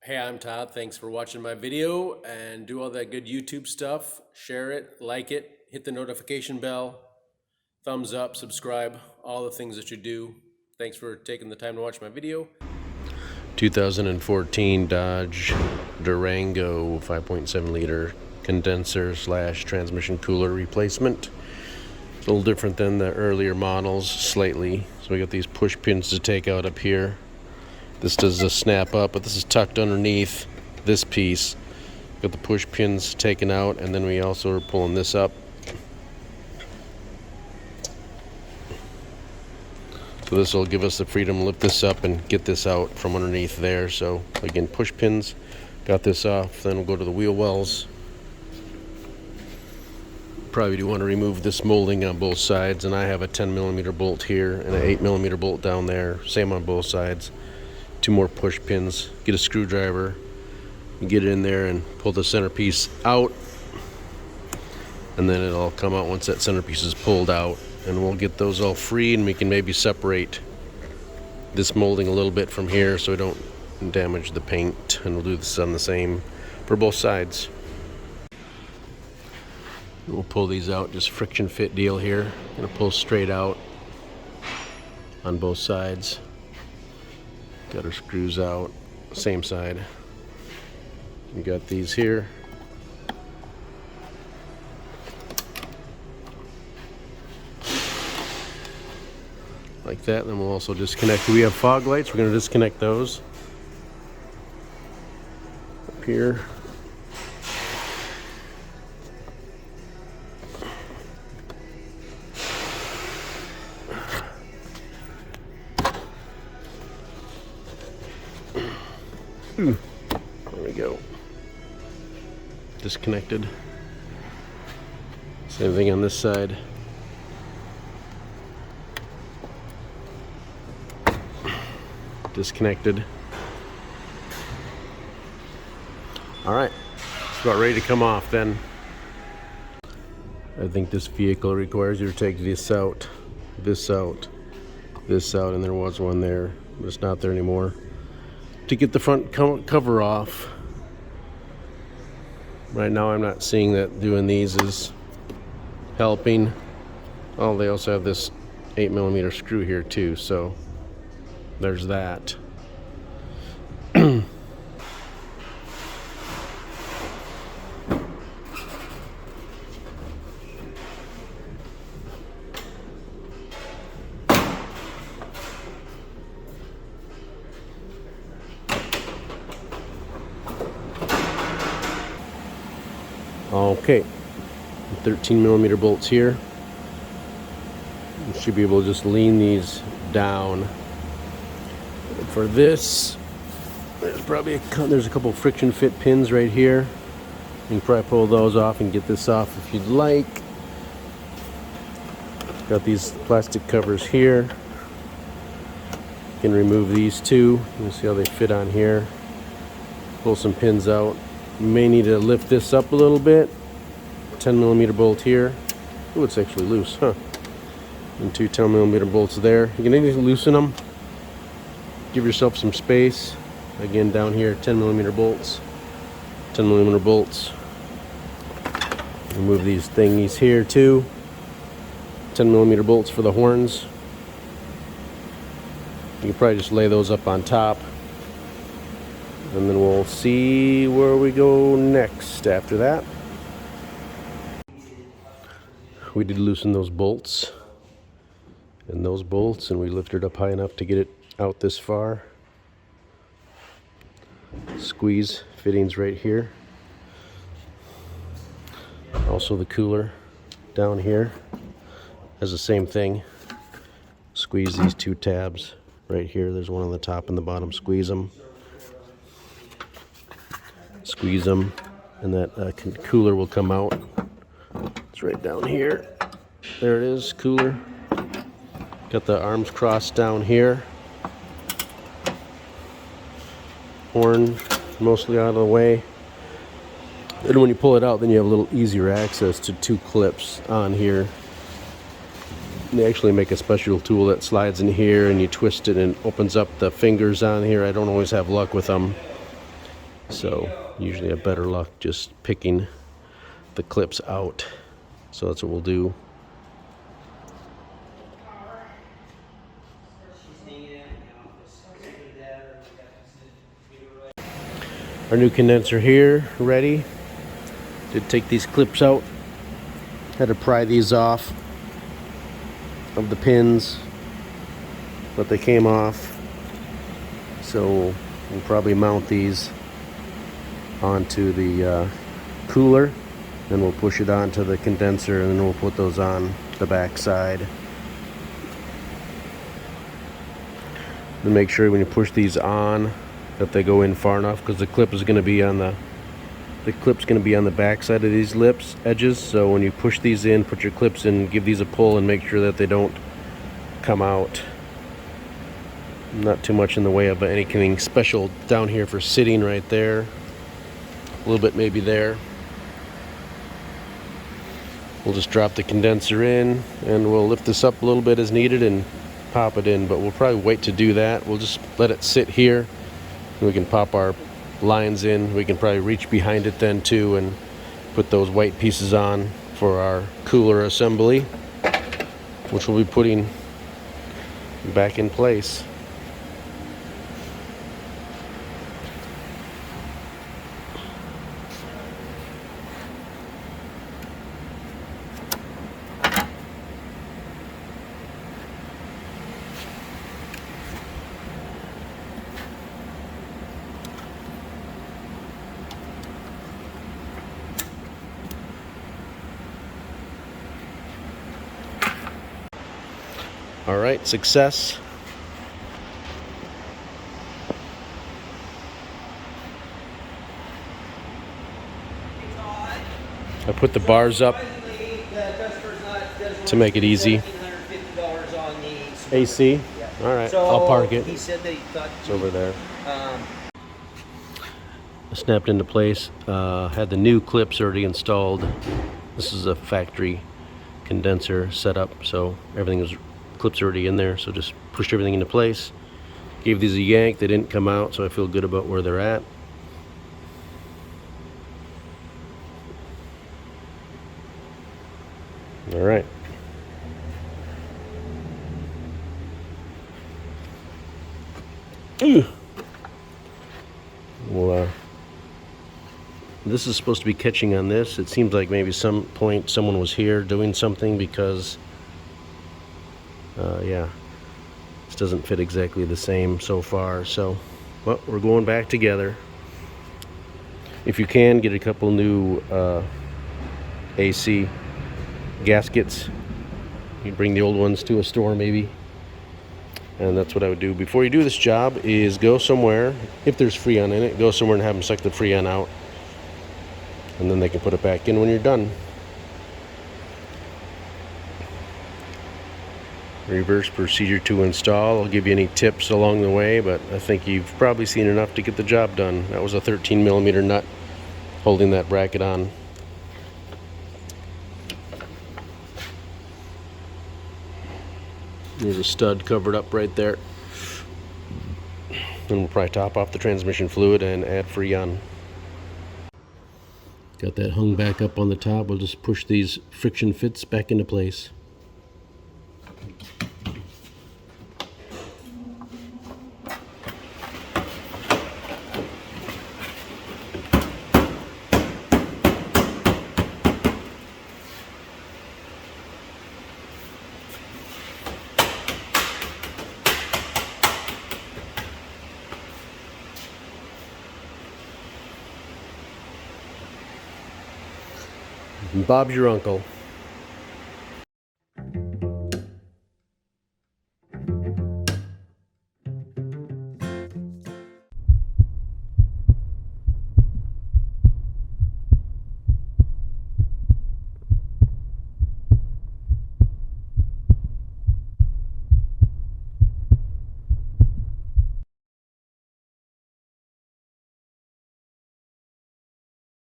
Hey, I'm Todd. Thanks for watching my video and do all that good YouTube stuff. Share it, like it, hit the notification bell, thumbs up, subscribe, all the things that you do. Thanks for taking the time to watch my video. 2014 Dodge Durango 5.7 liter condenser / transmission cooler replacement. It's a little different than the earlier models, slightly. So we got these push pins to take out up here. This does a snap up, but this is tucked underneath this piece. Got the push pins taken out, and then we also are pulling this up. So this will give us the freedom to lift this up and get this out from underneath there. So again, push pins, got this off, then we'll go to the wheel wells. Probably do want to remove this molding on both sides, and I have a 10mm bolt here and an 8mm bolt down there, same on both sides. 2 more push pins, get a screwdriver, get it in there and pull the centerpiece out, and then it'll come out once that centerpiece is pulled out, and we'll get those all free, and we can maybe separate this molding a little bit from here so we don't damage the paint, and we'll do this on the same for both sides. We'll pull these out, just friction fit deal here. Gonna pull straight out on both sides. Got our screws out, same side. We got these here. Like that, then we'll also disconnect. We have fog lights, we're going to disconnect those. Up here. There we go. Disconnected. Same thing on this side. Disconnected. All right, it's about ready to come off then. I think this vehicle requires you to take this out, this out, this out, and there was one there, but it's not there anymore. To get the front cover off. Right now I'm not seeing that doing these is helping. Oh, they also have this 8mm screw here too, so there's that. Okay, 13mm bolts here. You should be able to just lean these down. And for this, there's a couple friction fit pins right here. You can probably pull those off and get this off if you'd like. Got these plastic covers here. You can remove these two. You can see how they fit on here. Pull some pins out. You may need to lift this up a little bit. 10mm bolt here. Oh, it's actually loose, huh? And 2 10mm bolts there. You can need to loosen them. Give yourself some space. Again, down here, 10mm bolts. 10mm bolts. Remove these thingies here too. 10mm bolts for the horns. You can probably just lay those up on top. And then we'll see where we go next after that. We did loosen those bolts and those bolts, and we lifted it up high enough to get it out this far. Squeeze fittings right here. Also the cooler down here has the same thing. Squeeze these 2 tabs right here. There's one on the top and the bottom. Squeeze them. Squeeze them, and that cooler will come out. It's right down here. There it is, cooler. Got the arms crossed down here. Horn mostly out of the way. And when you pull it out, then you have a little easier access to 2 clips on here. They actually make a special tool that slides in here and you twist it and opens up the fingers on here. I don't always have luck with them. So usually I have better luck just picking the clips out. So that's what we'll do. Our new condenser here, ready. Did take these clips out. Had to pry these off of the pins, but they came off. So we'll probably mount these onto the cooler, then we'll push it onto the condenser, and then we'll put those on the back side. And make sure when you push these on that they go in far enough, because the clip is going to be on the clip's going to be on the back side of these edges. So when you push these in, put your clips in, give these a pull, and make sure that they don't come out. Not too much in the way of anything special down here for sitting right there. A little bit maybe there. We'll just drop the condenser in, and we'll lift this up a little bit as needed and pop it in, but we'll probably wait to do that. We'll just let it sit here. We can pop our lines in. We can probably reach behind it then too and put those white pieces on for our cooler assembly, which we'll be putting back in place. All right, success. I put the bars up to make it easy. AC? All right, I'll park it. He said that he thought it's over there. Snapped into place. Had the new clips already installed. This is a factory condenser setup, so everything was clips already in there. So just pushed everything into place. Gave these a yank. They didn't come out, so I feel good about where they're at. All right. Well, this is supposed to be catching on this. It seems like maybe some point someone was here doing something, because yeah, this doesn't fit exactly the same so far. So, well, we're going back together. If you can, get a couple new AC gaskets. You bring the old ones to a store maybe. And that's what I would do before you do this job, is go somewhere, if there's Freon in it, go somewhere and have them suck the Freon out, and then they can put it back in when you're done. Reverse procedure to install. I'll give you any tips along the way, but I think you've probably seen enough to get the job done. That was a 13mm nut holding that bracket on. There's a stud covered up right there. And we'll probably top off the transmission fluid and add Freon. Got that hung back up on the top. We'll just push these friction fits back into place. Bob's your uncle.